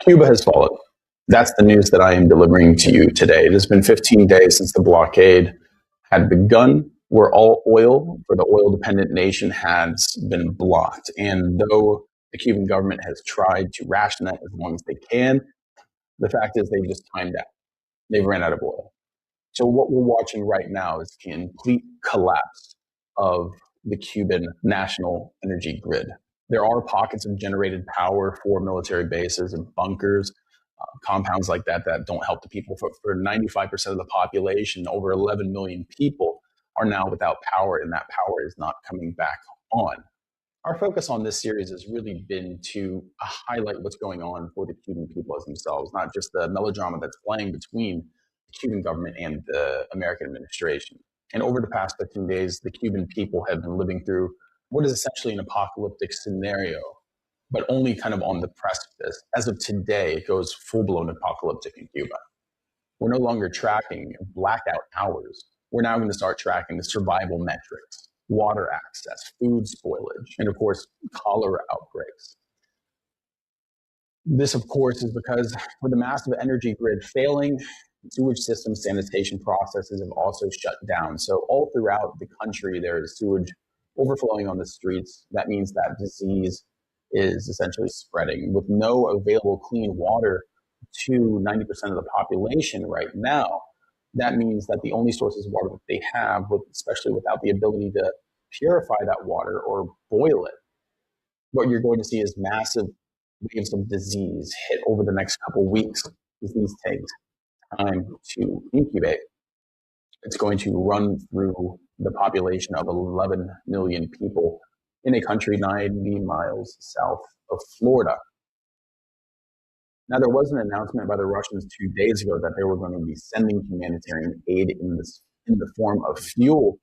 Cuba has fallen. That's the news that I am delivering to you today. It has been 15 days since the blockade had begun, where all oil for the oil dependent nation has been blocked. And though the Cuban government has tried to ration that as long as they can, the fact is they've just timed out. They've ran out of oil. So what we're watching right now is the complete collapse of the Cuban national energy grid. There are pockets of generated power for military bases and bunkers, compounds like that that don't help the people. For 95% of the population, over 11 million people are now without power, and that power is not coming back on. Our focus on this series has really been to highlight what's going on for the Cuban people as themselves, not just the melodrama that's playing between the Cuban government and the American administration. And over the past 15 days, the Cuban people have been living through what is essentially an apocalyptic scenario, but only kind of on the precipice. As of today, it goes full-blown apocalyptic in Cuba. We're no longer tracking blackout hours. We're now going to start tracking the survival metrics, water access, food spoilage, and of course, cholera outbreaks. This, of course, is because with the massive energy grid failing, sewage system sanitation processes have also shut down. So all throughout the country, there is sewage overflowing on the streets. That means that disease is essentially spreading. With no available clean water to 90% of the population right now, that means that the only sources of water that they have, especially without the ability to purify that water or boil it, what you're going to see is massive waves of disease hit over the next couple of weeks. Disease takes time to incubate. It's going to run through the population of 11 million people in a country 90 miles south of Florida. Now, there was an announcement by the Russians 2 days ago that they were going to be sending humanitarian aid in the form of fuel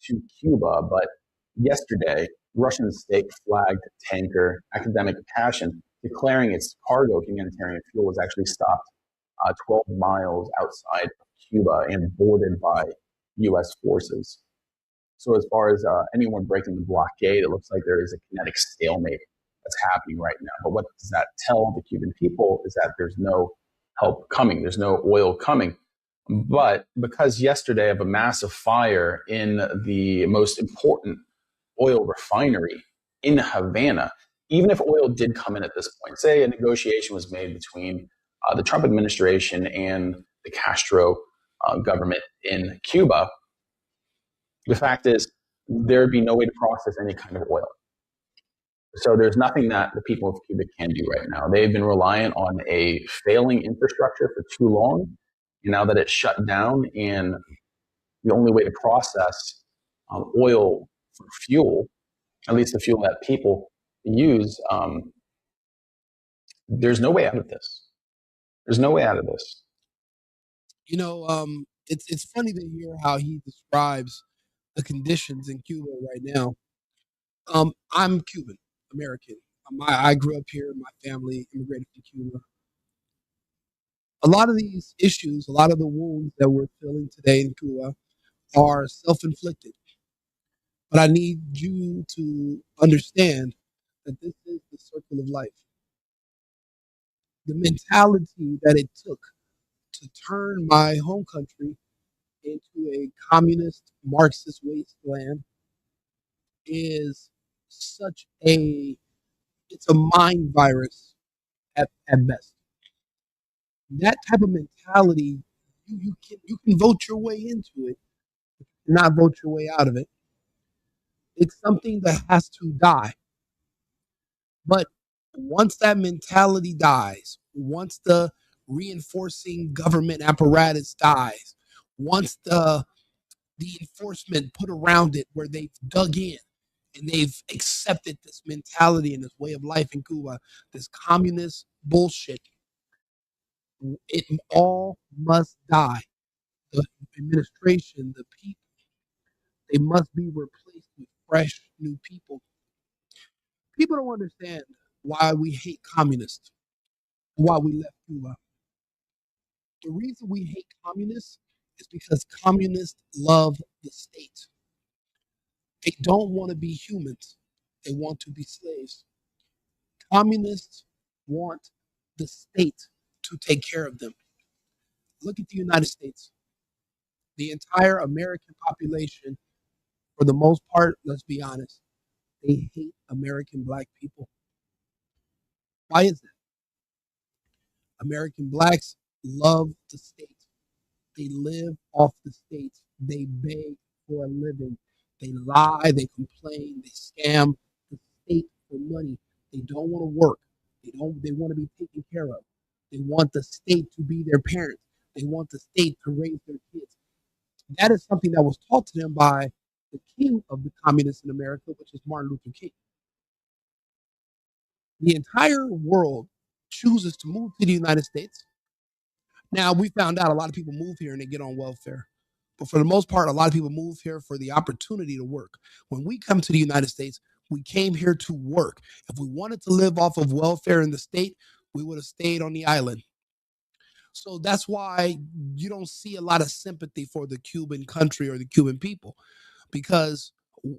to Cuba, but yesterday, Russian state-flagged tanker Academic Passion declaring its cargo of humanitarian fuel was actually stopped 12 miles outside of Cuba and boarded by U.S. forces. So as far as anyone breaking the blockade, it looks like there is a kinetic stalemate that's happening right now. But what does that tell the Cuban people is that there's no help coming. There's no oil coming. But because yesterday of a massive fire in the most important oil refinery in Havana, even if oil did come in at this point, say a negotiation was made between the Trump administration and the Castro government in Cuba, the fact is there'd be no way to process any kind of oil. So there's nothing that the people of Cuba can do right now. They've been reliant on a failing infrastructure for too long. And now that it's shut down and the only way to process oil for fuel, at least the fuel that people use, there's no way out of this. There's no way out of this. It's funny to hear how he describes the conditions in Cuba right now. I'm Cuban American. I grew up here. My family immigrated to Cuba. A lot of these issues, a lot of the wounds that we're feeling today in Cuba are self-inflicted. But I need you to understand that this is the circle of life. The mentality that it took to turn my home country into a communist Marxist wasteland is it's a mind virus at best. That type of mentality, you can vote your way into it, not vote your way out of it. It's something that has to die. But once that mentality dies, once the reinforcing government apparatus dies, once the enforcement put around it where they've dug in and they've accepted this mentality and this way of life in Cuba, this communist bullshit, it all must die. The administration, the people, they must be replaced with fresh new people. People don't understand why we hate communists, why we left Cuba. The reason we hate communists is because communists love the state. They don't want to be humans. They want to be slaves. Communists want the state to take care of them. Look at the United States. The entire American population, for the most part, let's be honest, they hate American black people. Why is that? American blacks love the state. They live off the state. They beg for a living. They lie. They complain. They scam the state for money. They don't want to work. They don't. They want to be taken care of. They want the state to be their parents. They want the state to raise their kids. That is something that was taught to them by the king of the communists in America, which is Martin Luther King. The entire world chooses to move to the United States. Now, we found out a lot of people move here and they get on welfare. But for the most part, a lot of people move here for the opportunity to work. When we come to the United States, we came here to work. If we wanted to live off of welfare in the state, we would have stayed on the island. So that's why you don't see a lot of sympathy for the Cuban country or the Cuban people, because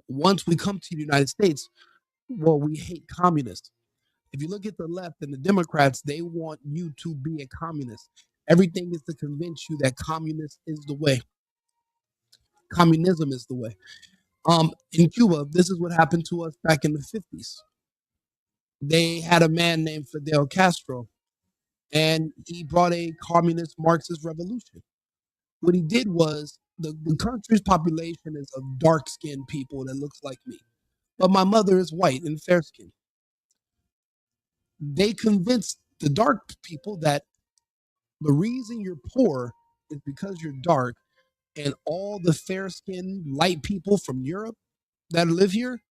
once we come to the United States, well, we hate communists. If you look at the left and the Democrats, they want you to be a communist. Everything is to convince you that communist is the way. Communism is the way. In Cuba, this is what happened to us back in the 50s. They had a man named Fidel Castro, and he brought a communist Marxist revolution. What he did was the country's population is of dark-skinned people that looks like me, but my mother is white and fair-skinned. They convinced the dark people that the reason you're poor is because you're dark, and all the fair-skinned light people from Europe that live here,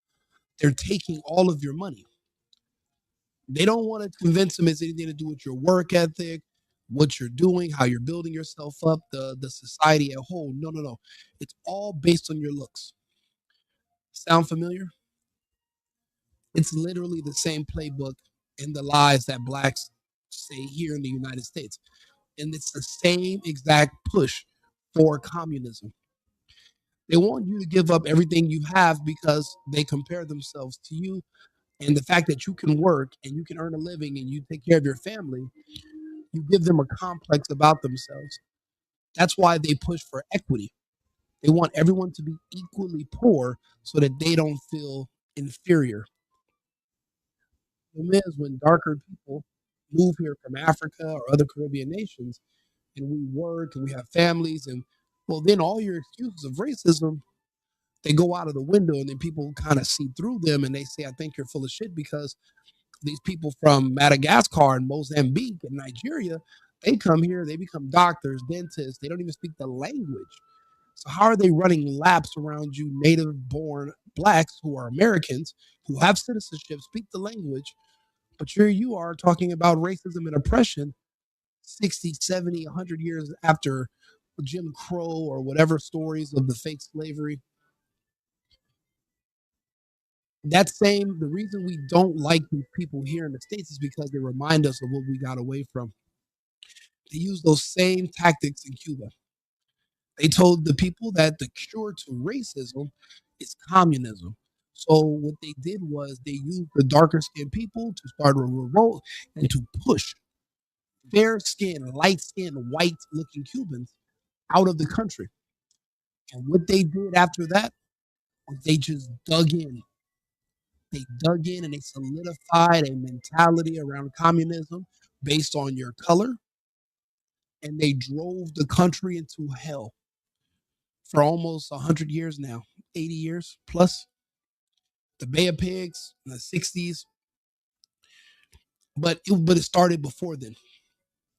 they're taking all of your money. They don't want to convince them it's anything to do with your work ethic, what you're doing, how you're building yourself up, the society at whole. No, no, no. It's all based on your looks. Sound familiar? It's literally the same playbook and the lies that blacks say here in the United States. And it's the same exact push for communism. They want you to give up everything you have because they compare themselves to you. And the fact that you can work and you can earn a living and you take care of your family, you give them a complex about themselves. That's why they push for equity. They want everyone to be equally poor so that they don't feel inferior. The problem is when darker people move here from Africa or other Caribbean nations and we work and we have families and well then all your excuses of racism they go out of the window and then people kind of see through them and they say I think you're full of shit because these people from Madagascar and Mozambique and Nigeria, they come here, they become doctors, dentists, they don't even speak the language. So how are they running laps around you native born blacks who are Americans, who have citizenship, speak the language, but here you are talking about racism and oppression 60, 70, 100 years after Jim Crow or whatever stories of the fake slavery. The reason we don't like these people here in the States is because they remind us of what we got away from. They use those same tactics in Cuba. They told the people that the cure to racism is communism. So what they did was they used the darker skinned people to start a revolt and to push fair skinned, light skinned, white looking Cubans out of the country. And what they did after that was they just dug in. They dug in and they solidified a mentality around communism based on your color, and they drove the country into hell for almost 100 years now, 80 years plus. The Bay of Pigs in the 60s, but it started before then.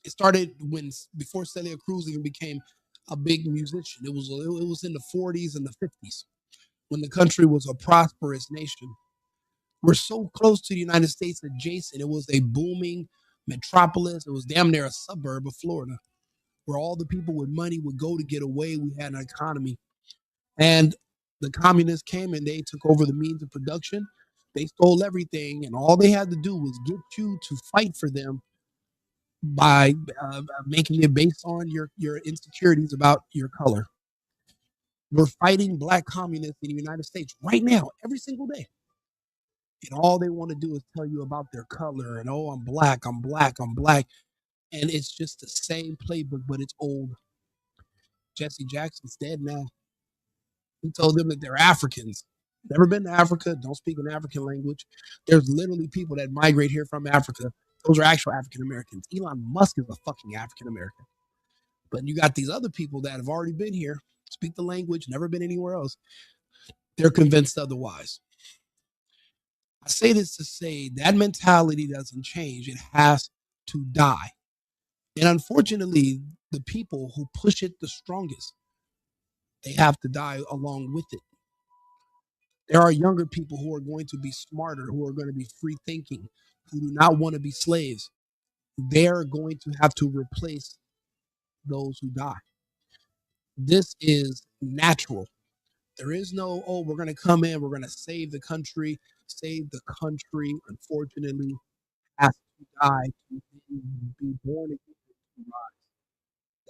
It started before Celia Cruz even became a big musician. It was in the 40s and the 50s when the country was a prosperous nation. We're so close to the United States adjacent. It was a booming metropolis. It was damn near a suburb of Florida where all the people with money would go to get away. We had an economy. And the communists came and they took over the means of production. They stole everything. And all they had to do was get you to fight for them by making it based on your insecurities about your color. We're fighting black communists in the United States right now, every single day. And all they want to do is tell you about their color and, oh, I'm black, I'm black, I'm black. And it's just the same playbook, but it's old. Jesse Jackson's dead now. He told them that they're Africans. Never been to Africa, don't speak an African language. There's literally people that migrate here from Africa. Those are actual African Americans. Elon Musk is a fucking African American. But you got these other people that have already been here, speak the language, never been anywhere else. They're convinced otherwise. I say this to say that mentality doesn't change. It has to die. And unfortunately, the people who push it the strongest, they have to die along with it. There are younger people who are going to be smarter, who are going to be free thinking, who do not want to be slaves. They're going to have to replace those who die. This is natural. There is no, oh, we're going to come in, we're going to save the country. Save the country, unfortunately, has to die to be born again.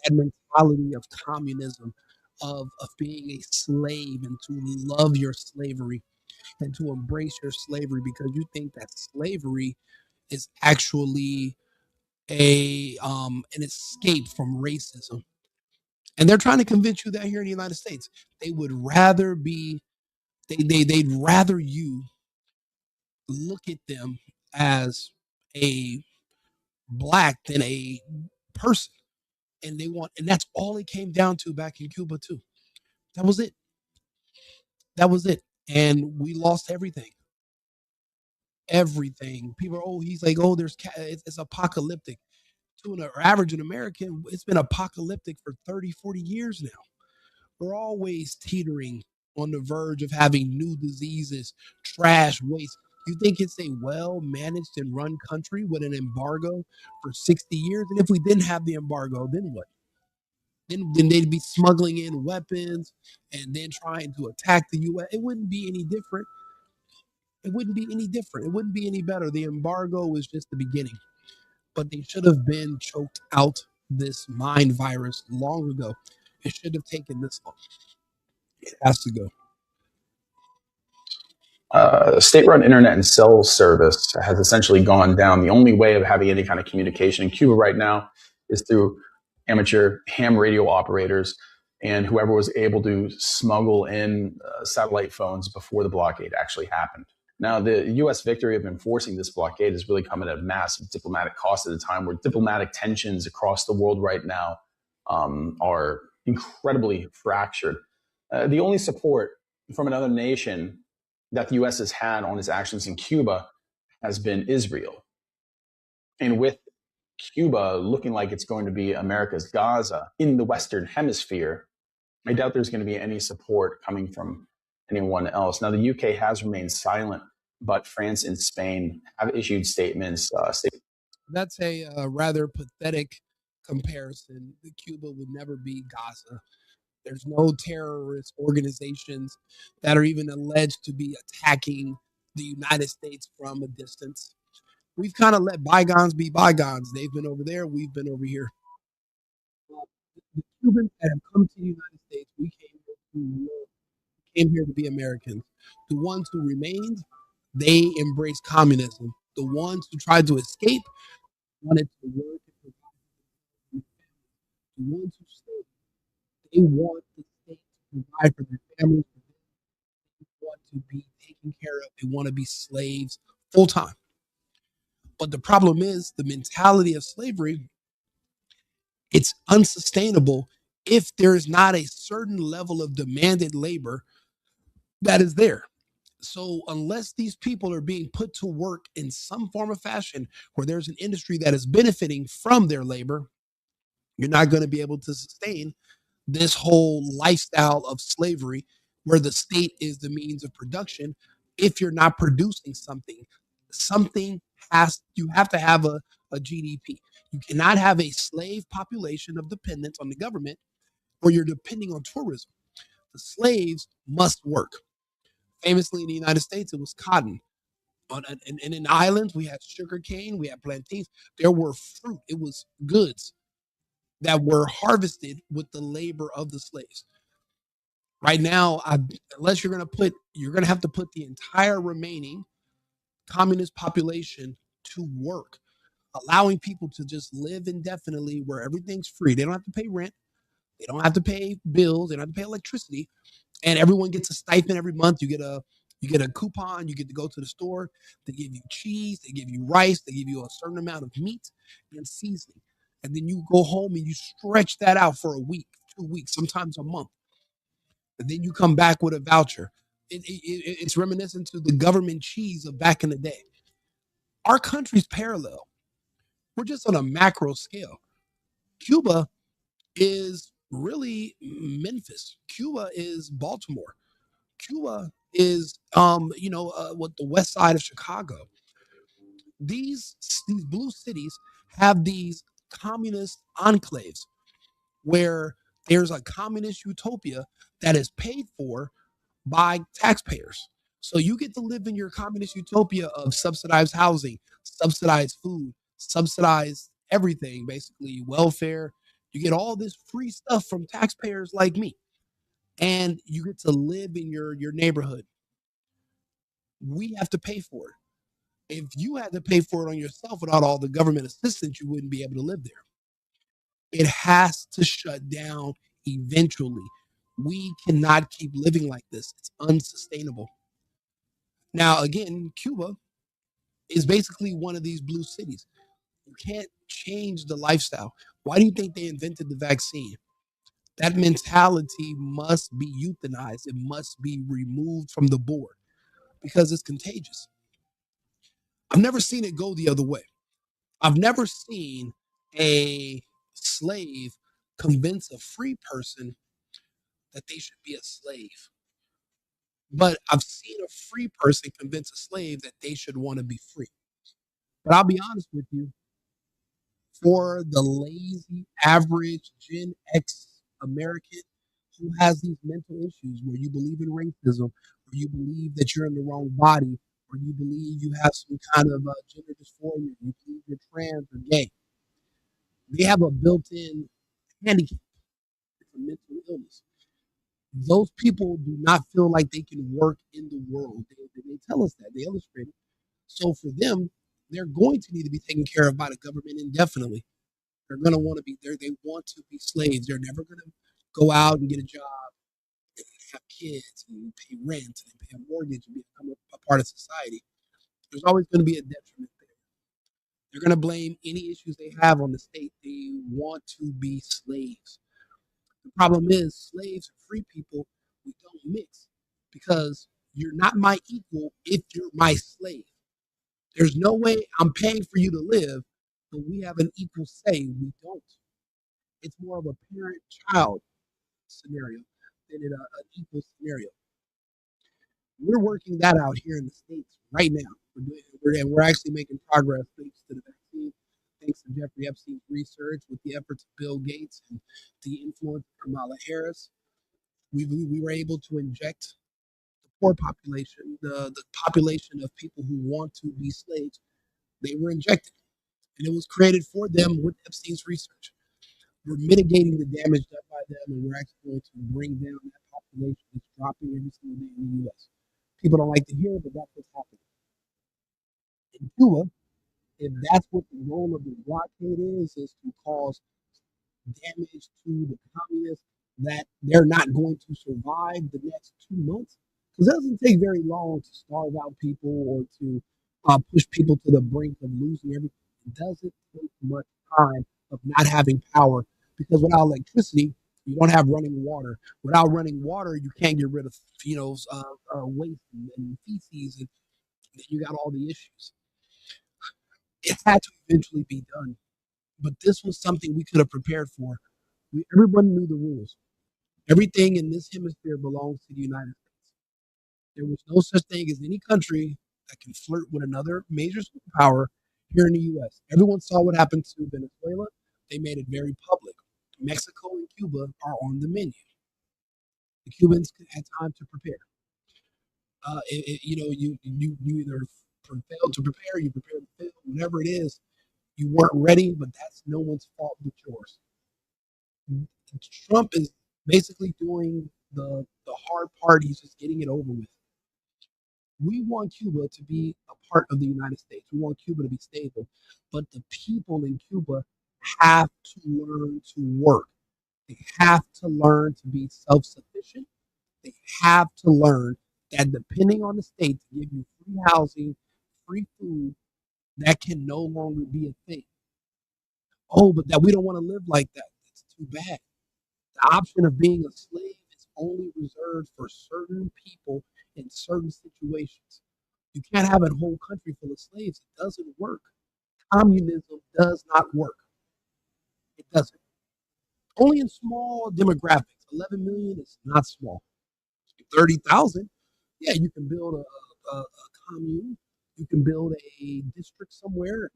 That mentality of communism, of being a slave and to love your slavery and to embrace your slavery because you think that slavery is actually a an escape from racism. And they're trying to convince you that here in the United States, they would rather be they'd rather you look at them as a black than a person. And they want, and that's all it came down to back in Cuba too. That was it. That was it. And we lost everything. Everything. People are, oh, he's like, oh, it's apocalyptic. To an average American, it's been apocalyptic for 30, 40 years now. We're always teetering on the verge of having new diseases, trash, waste. You think it's a well managed and run country with an embargo for 60 years? And if we didn't have the embargo, then what? Then they'd be smuggling in weapons and then trying to attack the U.S. It wouldn't be any different. It wouldn't be any different. It wouldn't be any better. The embargo was just the beginning. But they should have been choked out this mind virus long ago. It should have taken this long. It has to go. State-run internet and cell service has essentially gone down. The only way of having any kind of communication in Cuba right now is through amateur ham radio operators and whoever was able to smuggle in satellite phones before the blockade actually happened. Now, the U.S. victory of enforcing this blockade has really come at a massive diplomatic cost at a time where diplomatic tensions across the world right now are incredibly fractured. The only support from another nation that the U.S. has had on its actions in Cuba has been Israel. And with Cuba looking like it's going to be America's Gaza in the Western Hemisphere, I doubt there's going to be any support coming from anyone else. Now, the UK has remained silent, but France and Spain have issued statements. That's a rather pathetic comparison. Cuba would never be Gaza. There's no terrorist organizations that are even alleged to be attacking the United States from a distance. We've kind of let bygones be bygones. They've been over there, we've been over here. The Cubans that have come to the United States, came here to be Americans. The ones who remained, they embraced communism. The ones who tried to escape wanted to work and provide. The ones who stayed, they want the state to provide for their families. They want to be taken care of. They want to be slaves full time. But the problem is the mentality of slavery, it's unsustainable if there is not a certain level of demanded labor that is there. So unless these people are being put to work in some form of fashion where there's an industry that is benefiting from their labor, you're not going to be able to sustain this whole lifestyle of slavery where the state is the means of production. If you're not producing something, something you have to have a GDP. You cannot have a slave population of dependents on the government where you're depending on tourism. The slaves must work. Famously in the United States, it was cotton. And in the islands, we had sugar cane, we had plantains. There were fruit. It was goods that were harvested with the labor of the slaves. Right now, unless you're going to have to put the entire remaining communist population to work, allowing people to just live indefinitely where everything's free. They don't have to pay rent. They don't have to pay bills. They don't have to pay electricity, and everyone gets a stipend every month. You get a coupon. You get to go to the store. They give you cheese. They give you rice. They give you a certain amount of meat and seasoning, and then you go home and you stretch that out for a week, 2 weeks, sometimes a month, and then you come back with a voucher. It's reminiscent to the government cheese of back in the day. Our country's parallel. We're just on a macro scale. Cuba is really Memphis. Cuba is Baltimore. Cuba is what the west side of Chicago. These blue cities have these communist enclaves where there's a communist utopia that is paid for by taxpayers. So you get to live in your communist utopia of subsidized housing, subsidized food, subsidized everything, basically welfare. You get all this free stuff from taxpayers like me, and you get to live in your neighborhood. We have to pay for it. If you had to pay for it on yourself without all the government assistance, you wouldn't be able to live there. It has to shut down eventually. We cannot keep living like this. It's unsustainable. Now, again, Cuba is basically one of these blue cities. You can't change the lifestyle. Why do you think they invented the vaccine? That mentality must be euthanized. It must be removed from the board because it's contagious. I've never seen it go the other way. I've never seen a slave convince a free person that they should be a slave. But I've seen a free person convince a slave that they should want to be free. But I'll be honest with you, for the lazy, average Gen X American who has these mental issues where you believe in racism, or you believe that you're in the wrong body, or you believe you have some kind of gender dysphoria, you believe you're trans or gay, they have a built-in handicap. It's a mental illness. Those people do not feel like they can work in the world. They tell us that. They illustrate it. So for them, they're going to need to be taken care of by the government indefinitely. They're going to want to be there. They want to be slaves. They're never going to go out and get a job and have kids and pay rent and pay a mortgage and become a part of society. There's always going to be a detriment there. They're going to blame any issues they have on the state. They want to be slaves. The problem is slaves and free people, we don't mix because you're not my equal if you're my slave. There's no way I'm paying for you to live, but we have an equal say. We don't. It's more of a parent-child scenario than an equal scenario. We're working that out here in the States right now. We're actually making progress thanks to the vaccine, thanks to Jeffrey Epstein's research with the efforts of Bill Gates and the influence of Kamala Harris. We were able to inject the poor population, the population of people who want to be slaves. They were injected, and it was created for them with Epstein's research. We're mitigating the damage done by them, and we're actually going to bring down that population that's dropping every single day in the U.S. People don't like to hear it, but that's what's happening. In Cuba, if that's what the goal of the blockade is to cause damage to the communists that they're not going to survive the next 2 months. Because it doesn't take very long to starve out people or to push people to the brink of losing everything. It doesn't take much time of not having power because without electricity, you don't have running water. Without running water, you can't get rid of waste and feces, and then you got all the issues. It had to eventually be done, but this was something we could have prepared for. Everyone knew the rules. Everything in this hemisphere belongs to the United States. There was no such thing as any country that can flirt with another major superpower here in the U.S. Everyone saw what happened to Venezuela. They made it very public. Mexico and Cuba are on the menu. The Cubans had time to prepare. You either failed to prepare, you prepared to fail, whatever it is. You weren't ready, but that's no one's fault but yours. Trump is basically doing the hard part. He's just getting it over with. We want Cuba to be a part of the United States. We want Cuba to be stable, but the people in Cuba have to learn to work. They have to learn to be self-sufficient. They have to learn that depending on the state to give you free housing, free food, that can no longer be a thing. Oh, but that we don't want to live like that. That's too bad. The option of being a slave is only reserved for certain people in certain situations. You can't have a whole country full of slaves. It doesn't work. Communism does not work. It doesn't. Only in small demographics. 11 million is not small. 30,000, yeah, you can build a commune. You can build a district somewhere.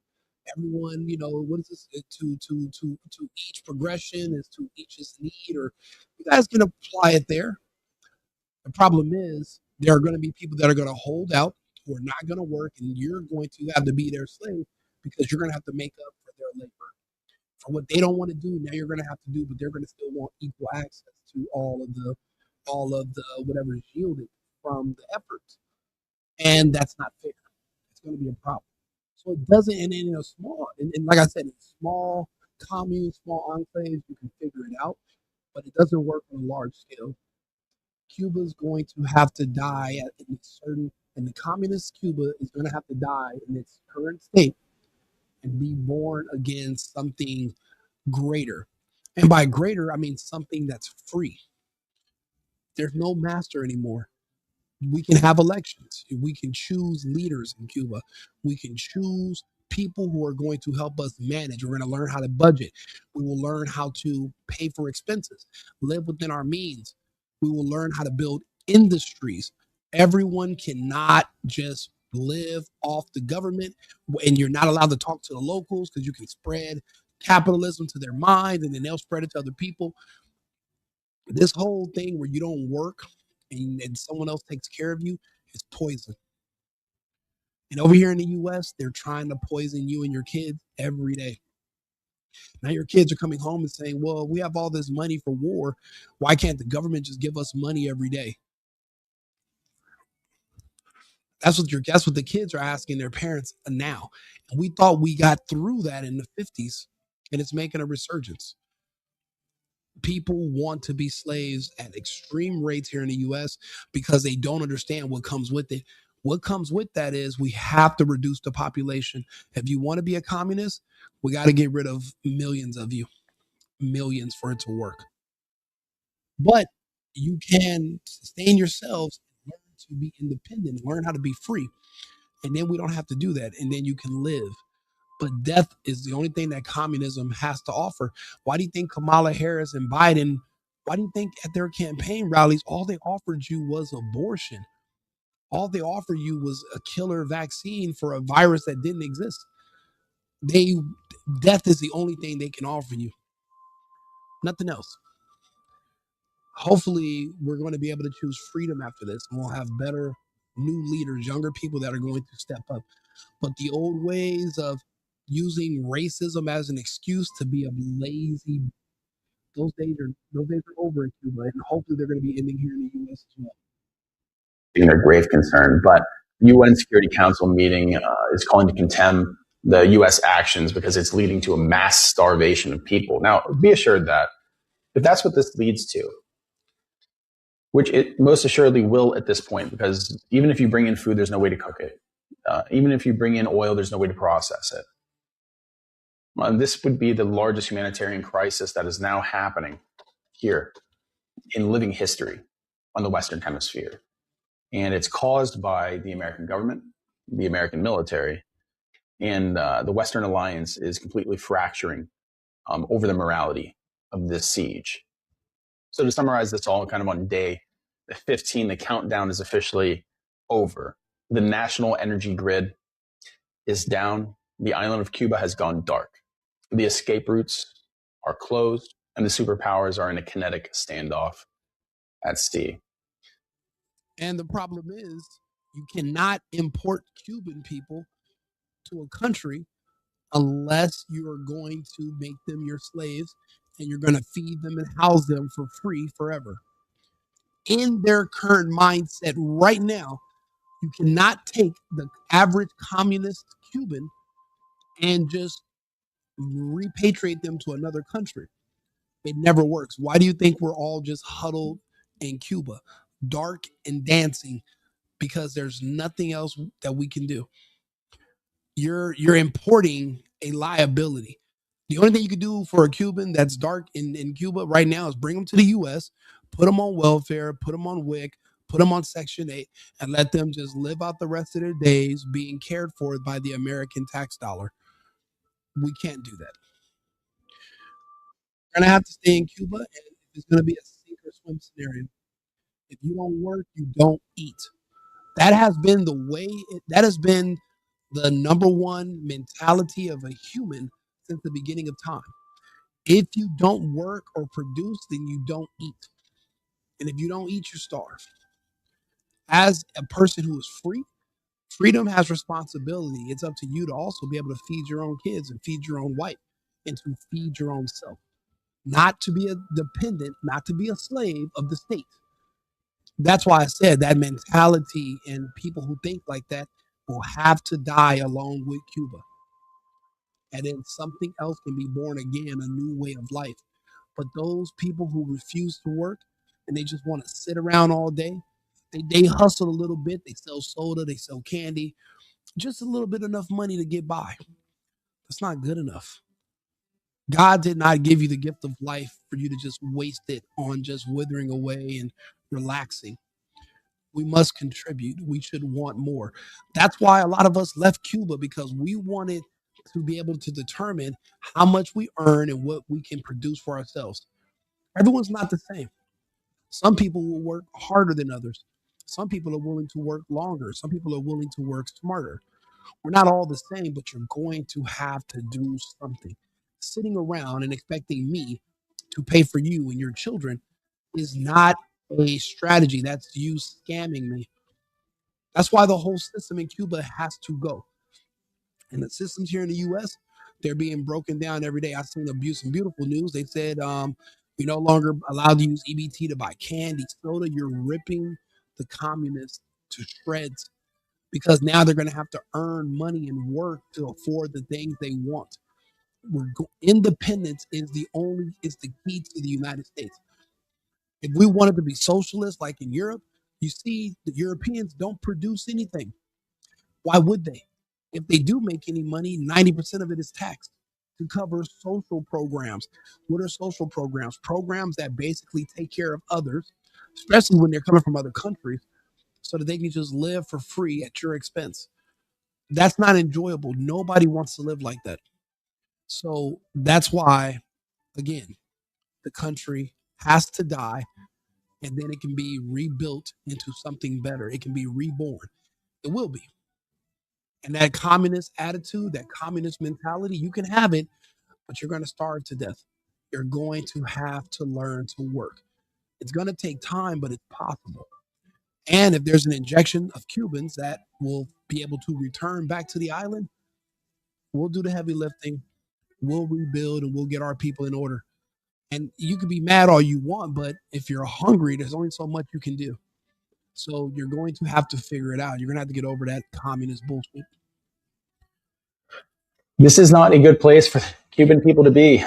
Everyone, what is this? To each progression is to each's need, or you guys can apply it there. The problem is there are going to be people that are going to hold out who are not going to work, and you're going to have to be their slave because you're going to have to make up for their labor. For what they don't want to do, now you're going to have to do, but they're going to still want equal access to all of the whatever is yielded from the efforts, and that's not fair. It's going to be a problem. So it doesn't, and in a small, and like I said, in small communes, small enclaves, you can figure it out, but it doesn't work on a large scale. Cuba's going to have to die in a certain, and the communist Cuba is going to have to die in its current state and be born against something greater. And by greater, I mean something that's free. There's no master anymore. We can have elections. We can choose leaders in Cuba. We can choose people who are going to help us manage. We're going to learn how to budget. We will learn how to pay for expenses, live within our means. We will learn how to build industries. Everyone cannot just live off the government, and you're not allowed to talk to the locals because you can spread capitalism to their mind and then they'll spread it to other people. This whole thing where you don't work and someone else takes care of you is poison. And over here in the US, they're trying to poison you and your kids every day. Now your kids are coming home and saying, well, we have all this money for war. Why can't the government just give us money every day? That's what the kids are asking their parents now. And we thought we got through that in the 50s, and it's making a resurgence. People want to be slaves at extreme rates here in the US because they don't understand what comes with it. What comes with that is we have to reduce the population. If you want to be a communist, we got to get rid of millions of you, millions for it to work. But you can sustain yourselves, learn to be independent, learn how to be free. And then we don't have to do that. And then you can live. But death is the only thing that communism has to offer. Why do you think Kamala Harris and Biden, why do you think at their campaign rallies, all they offered you was abortion? All they offered you was a killer vaccine for a virus that didn't exist. They Death is the only thing they can offer you. Nothing else. Hopefully, we're going to be able to choose freedom after this, and we'll have better new leaders, younger people that are going to step up. But the old ways of using racism as an excuse to be a lazy, those days are over in Cuba, and hopefully they're going to be ending here in the U.S. as well. Being a grave concern. But UN Security Council meeting is calling to condemn the U.S. actions because it's leading to a mass starvation of people. Now, be assured that if that's what this leads to, which it most assuredly will at this point, because even if you bring in food, there's no way to cook it. Even if you bring in oil, there's no way to process it. This would be the largest humanitarian crisis that is now happening here in living history on the Western Hemisphere. And it's caused by the American government, the American military, and the Western alliance is completely fracturing over the morality of this siege. So to summarize this all kind of on day 15, the countdown is officially over. The national energy grid is down. The island of Cuba has gone dark. The escape routes are closed, and the superpowers are in a kinetic standoff at sea. And the problem is, you cannot import Cuban people to a country unless you are going to make them your slaves and you're going to feed them and house them for free forever. In their current mindset right now, You cannot take the average communist Cuban and just repatriate them to another country. It never works. Why do you think we're all just huddled in Cuba, dark and dancing? Because there's nothing else that we can do. You're importing a liability. The only thing you can do for a Cuban that's dark in Cuba right now is bring them to the US, put them on welfare, put them on WIC, put them on Section 8, and let them just live out the rest of their days being cared for by the American tax dollar. We can't do that. We're going to have to stay in Cuba, and it's going to be a sink or swim scenario. If you don't work, you don't eat. That has been the way, that has been the number one mentality of a human since the beginning of time. If you don't work or produce, then you don't eat. And if you don't eat, you starve. As a person who is free, freedom has responsibility. It's up to you to also be able to feed your own kids and feed your own wife and to feed your own self. Not to be a dependent, not to be a slave of the state. That's why I said that mentality and people who think like that will have to die along with Cuba. And then something else can be born again, a new way of life. But those people who refuse to work and they just want to sit around all day, they hustle a little bit, they sell soda, they sell candy, just a little bit enough money to get by. That's not good enough. God did not give you the gift of life for you to just waste it on just withering away and relaxing. We must contribute. We should want more. That's why a lot of us left Cuba because we wanted to be able to determine how much we earn and what we can produce for ourselves. Everyone's not the same. Some people will work harder than others. Some people are willing to work longer. Some people are willing to work smarter. We're not all the same, but you're going to have to do something. Sitting around and expecting me to pay for you and your children is not a strategy. That's you scamming me. That's why the whole system in Cuba has to go. And the systems here in the US, they're being broken down every day. I've seen some beautiful news. They said we no longer allowed to use EBT to buy candy, soda. You're ripping the communists to shreds because now they're going to have to earn money and work to afford the things they want. Independence is the key to the United States. If we wanted to be socialist like in Europe, you see the Europeans don't produce anything. Why would they? If they do make any money, 90% of it is taxed to cover social programs. What are social programs? Programs that basically take care of others, especially when they're coming from other countries, so that they can just live for free at your expense. That's not enjoyable. Nobody wants to live like that. So that's why, again, the country has to die and then it can be rebuilt into something better. It can be reborn. It will be. And that communist attitude, that communist mentality, you can have it, but you're going to starve to death. You're going to have to learn to work. It's going to take time, but it's possible. And if there's an injection of Cubans that will be able to return back to the island, we'll do the heavy lifting, we'll rebuild, and we'll get our people in order. And you can be mad all you want, but if you're hungry, there's only so much you can do. So you're going to have to figure it out. You're going to have to get over that communist bullshit. This is not a good place for Cuban people to be.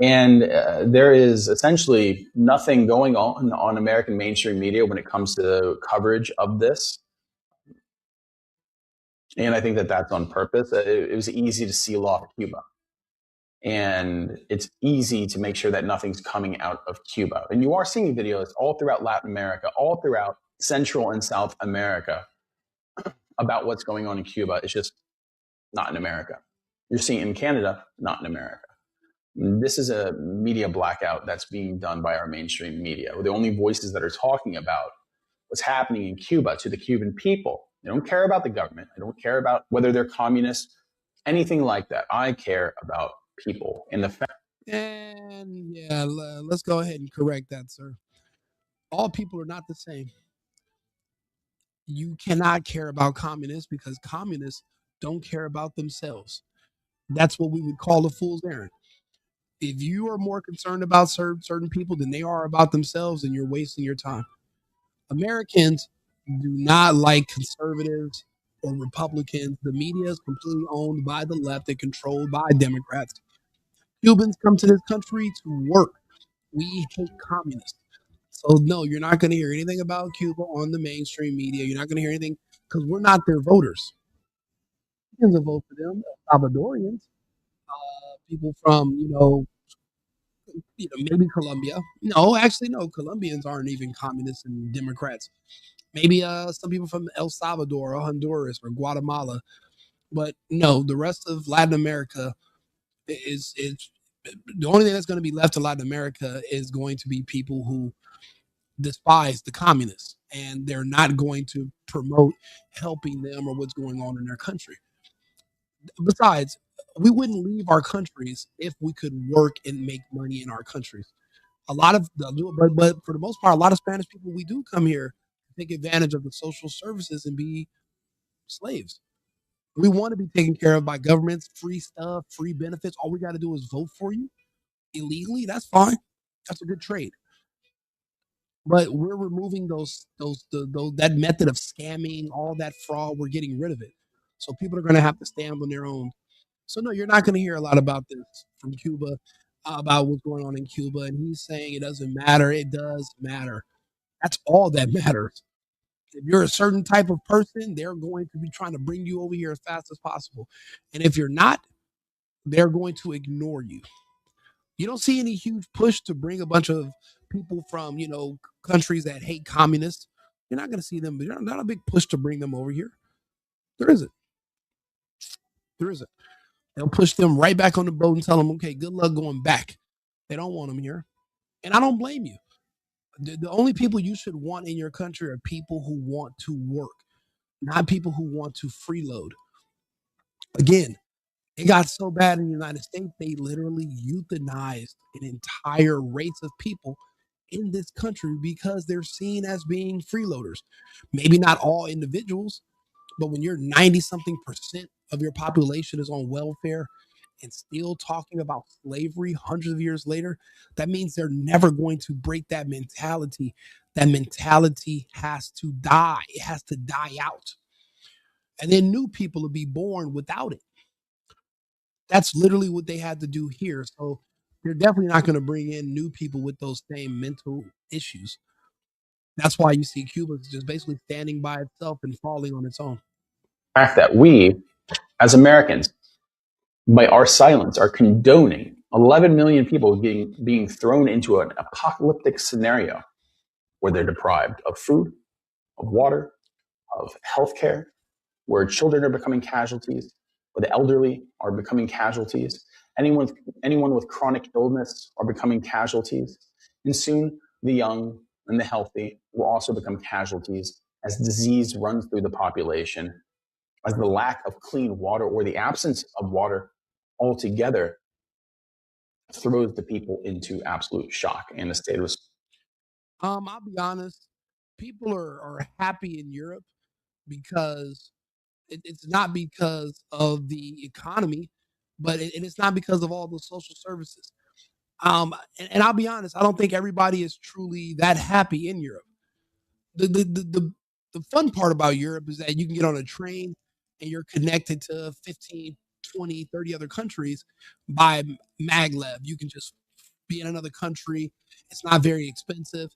And there is essentially nothing going on American mainstream media when it comes to coverage of this. And I think that that's on purpose. It was easy to seal off Cuba. And it's easy to make sure that nothing's coming out of Cuba. And you are seeing videos all throughout Latin America, all throughout Central and South America about what's going on in Cuba. It's just not in America. You're seeing it in Canada, not in America. This is a media blackout that's being done by our mainstream media. The only voices that are talking about what's happening in Cuba to the Cuban people. They don't care about the government. They don't care about whether they're communist, anything like that. I care about people and the fact. And yeah, let's go ahead and correct that, sir. All people are not the same. You cannot care about communists because communists don't care about themselves. That's what we would call a fool's errand. If you are more concerned about certain people than they are about themselves, then you're wasting your time. Americans do not like conservatives or Republicans. The media is completely owned by the left and controlled by Democrats. Cubans come to this country to work. We hate communists. So no, you're not going to hear anything about Cuba on the mainstream media. You're not going to hear anything because we're not their voters. Cubans will vote for them. Salvadorians, people from maybe Colombia. No, actually, no. Colombians aren't even communists and Democrats. Maybe some people from El Salvador or Honduras or Guatemala, but no, the rest of Latin America is the only thing that's going to be left in Latin America is going to be people who despise the communists and they're not going to promote helping them or what's going on in their country. Besides, we wouldn't leave our countries if we could work and make money in our countries. A lot of but for the most part, a lot of Spanish people we do come here to take advantage of the social services and be slaves. We want to be taken care of by governments, free stuff, free benefits. All we got to do is vote for you illegally. That's fine. That's a good trade. But we're removing those that method of scamming, all that fraud. We're getting rid of it. So people are going to have to stand on their own. So no, you're not going to hear a lot about this from Cuba, about what's going on in Cuba. And he's saying it doesn't matter. It does matter. That's all that matters. If you're a certain type of person, they're going to be trying to bring you over here as fast as possible. And if you're not, they're going to ignore you. You don't see any huge push to bring a bunch of people from, countries that hate communists. You're not going to see them. There's not a big push to bring them over here. There isn't. There isn't. They'll push them right back on the boat and tell them, okay, good luck going back. They don't want them here. And I don't blame you. The only people you should want in your country are people who want to work, not people who want to freeload. Again, it got so bad in the United States, they literally euthanized an entire race of people in this country because they're seen as being freeloaders. Maybe not all individuals, but when you're 90 something percent of your population is on welfare and still talking about slavery hundreds of years later, that means they're never going to break that mentality. That mentality has to die, it has to die out. And then new people will be born without it. That's literally what they had to do here. So they're definitely not going to bring in new people with those same mental issues. That's why you see Cuba just basically standing by itself and falling on its own. The fact that we, as Americans, by our silence, are condoning 11 million people being thrown into an apocalyptic scenario where they're deprived of food, of water, of healthcare, where children are becoming casualties, where the elderly are becoming casualties, anyone, anyone with chronic illness are becoming casualties, and soon the young and the healthy will also become casualties as disease runs through the population, as the lack of clean water or the absence of water altogether throws the people into absolute shock and a state of. I'll be honest. People are happy in Europe because it's not because of the economy, but it's not because of all the social services. And I'll be honest, I don't think everybody is truly that happy in Europe. The fun part about Europe is that you can get on a train and you're connected to 15, 20, 30 other countries by maglev. You can just be in another country. It's not very expensive.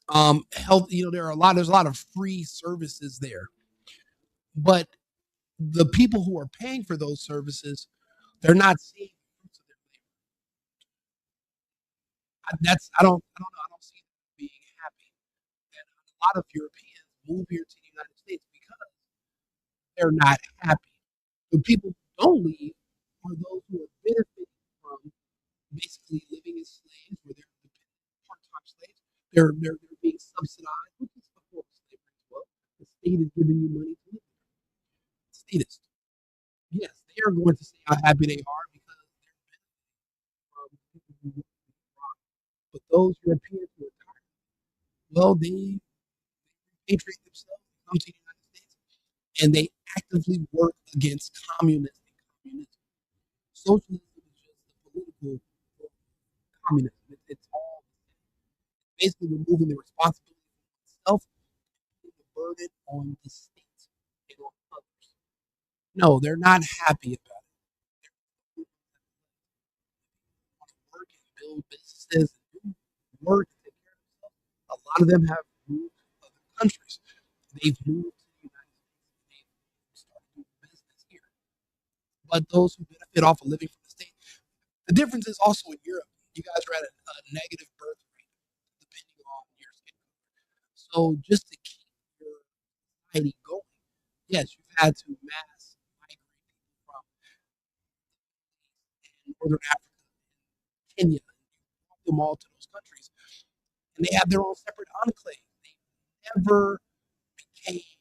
Health, there's a lot of free services there. But the people who are paying for those services, they're not seeing the fruits of their labor. I don't see them being happy. And a lot of Europeans move here to the United States because they're not happy. The people who don't leave are those who are benefiting from basically living as slaves, where they're part-time slaves. They're being subsidized, which is a form of slavery as well. The state is giving you money to live. Statists, yes, they are going to say how happy they are because they're benefiting from people who work in the rock. But those Europeans who are tired, well, they repatriate themselves, come to the United States, and they actively work against communism and communism. Socialism is just the political form of communism. It's all basically removing the responsibility for oneself, putting the burden burden on the state and on others. No, they're not happy about it. They want to work and build businesses and do work and take care of themselves. A lot of them have moved to other countries. They've moved to the United States and they've started doing business here. But those who benefit off of living from the state, the difference is also in Europe. You guys are at a negative birth rate, depending on your skin color. So just to keep your society going, yes, you've had to mass migrate people from Northern Africa, Kenya, and you brought them all to those countries, and they have their own separate enclave. They never became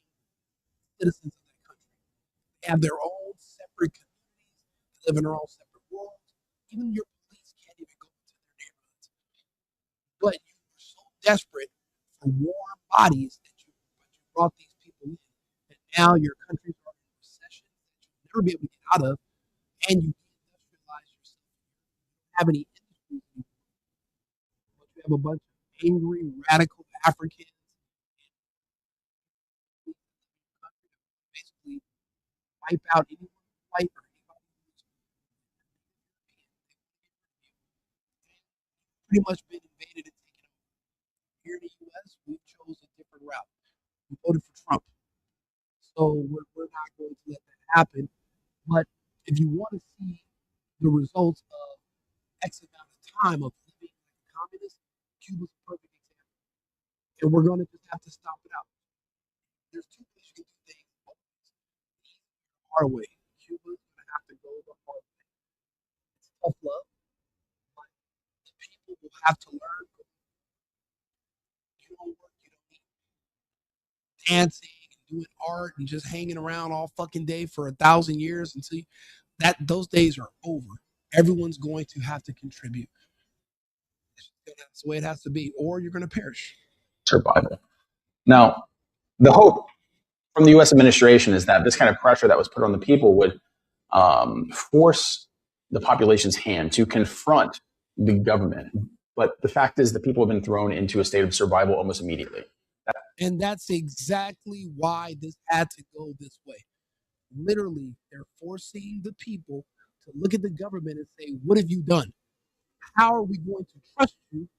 citizens of that country. They have their own separate communities. They live in their own separate worlds. Even your police can't even go into their neighborhoods. But you were so desperate for warm bodies that you brought these people in. And now your countries are in recession that you'll never be able to get out of, and you deindustrialize yourself. You don't have any industries anymore, but you have a bunch of angry, radical Africans basically wipe out anyone who's white or anybody who's pretty much been invaded and taken over. Here in the U.S., we chose a different route. We voted for Trump. So we're not going to let that happen. But if you want to see the results of X amount of time of living like a communist, Cuba's a perfect example. And we're going to just have to stop it out. There's two ways you can do things. One is the easy or hard way. Cuba's going to have to go the hard way. It's tough love, but the people will have to learn. You don't work, you don't eat. Dancing and doing art and just hanging around all fucking day for 1,000 years until that those days are over. Everyone's going to have to contribute. That's the way it has to be, or you're going to perish. Survival. Now, the hope from the U.S. administration is that this kind of pressure that was put on the people would force the population's hand to confront the government. But the fact is, the people have been thrown into a state of survival almost immediately. And that's exactly why this had to go this way. Literally, they're forcing the people to look at the government and say, what have you done? How are we going to trust you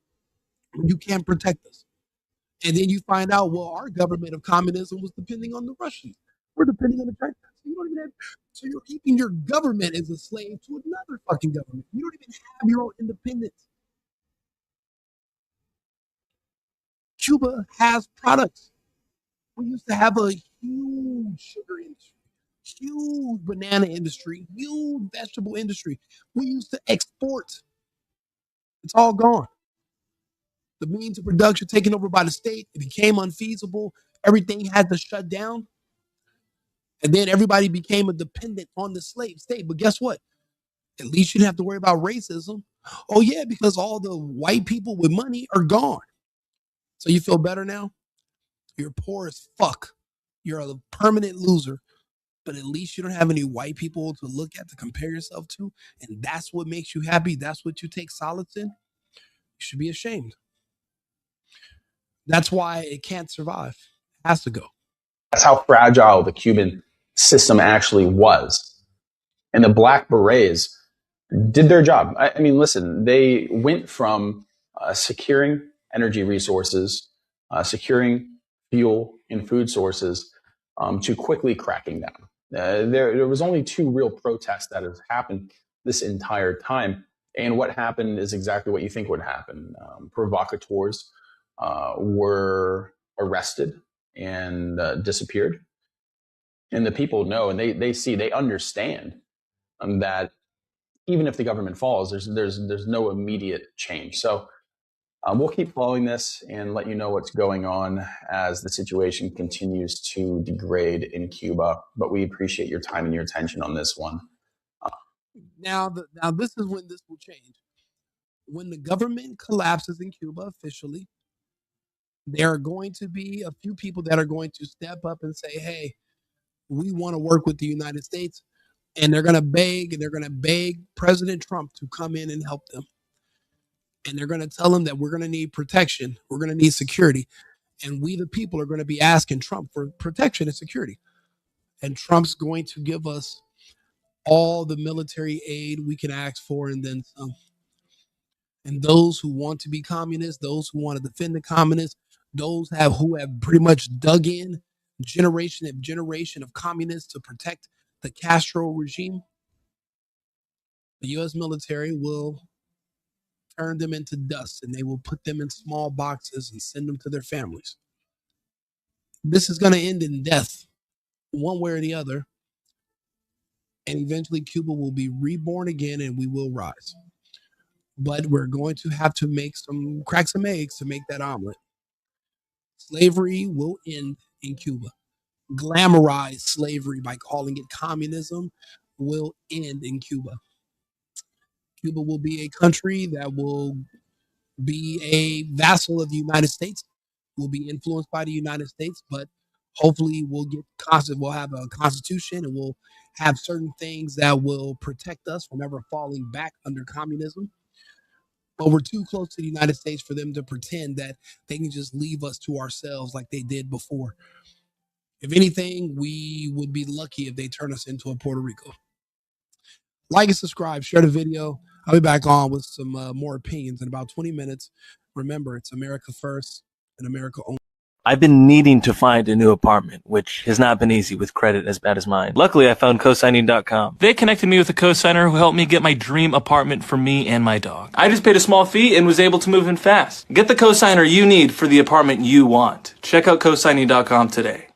when you can't protect us? And then you find out, well, our government of communism was depending on the Russians. We're depending on the Chinese. So you don't even have, so you're keeping your government as a slave to another fucking government. You don't even have your own independence. Cuba has products. We used to have a huge sugar industry, huge banana industry, huge vegetable industry. We used to export. It's all gone. The means of production taken over by the state. It became unfeasible. Everything had to shut down. And then everybody became a dependent on the slave state. But guess what? At least you didn't have to worry about racism. Oh, yeah, because all the white people with money are gone. So you feel better now? You're poor as fuck. You're a permanent loser. But at least you don't have any white people to look at to compare yourself to. And that's what makes you happy. That's what you take solace in. You should be ashamed. That's why it can't survive. It has to go. That's how fragile the Cuban system actually was. And the Black Berets did their job. I mean, listen, they went from securing energy resources, securing fuel and food sources, to quickly cracking down. There was only two real protests that have happened this entire time. And what happened is exactly what you think would happen. Provocateurs were arrested and disappeared. And the people know, and they see, they understand that even if the government falls, there's no immediate change. So we'll keep following this and let you know what's going on as the situation continues to degrade in Cuba. But we appreciate your time and your attention on this one. Now this is when this will change. When the government collapses in Cuba officially, there are going to be a few people that are going to step up and say, hey, we want to work with the United States. And they're going to beg President Trump to come in and help them. And they're going to tell him that we're going to need protection. We're going to need security. And we, the people, are going to be asking Trump for protection and security. And Trump's going to give us all the military aid we can ask for and then some. And those who want to be communists, those who want to defend the communists, those who have pretty much dug in generation after generation of communists to protect the Castro regime, the U.S. military will turn them into dust and they will put them in small boxes and send them to their families. This is going to end in death, one way or the other. And eventually Cuba will be reborn again and we will rise. But we're going to have to crack some eggs to make that omelet. Slavery will end in Cuba. Glamorize slavery by calling it communism will end in Cuba. Cuba will be a country that will be a vassal of the United States, will be influenced by the United States, but hopefully we'll have a constitution and we'll have certain things that will protect us from ever falling back under communism. But we're too close to the United States for them to pretend that they can just leave us to ourselves like they did before. If anything, we would be lucky if they turn us into a Puerto Rico. Like and subscribe, share the video. I'll be back on with some more opinions in about 20 minutes. Remember, it's America first and America only. I've been needing to find a new apartment, which has not been easy with credit as bad as mine. Luckily, I found cosigning.com. They connected me with a cosigner who helped me get my dream apartment for me and my dog. I just paid a small fee and was able to move in fast. Get the cosigner you need for the apartment you want. Check out cosigning.com today.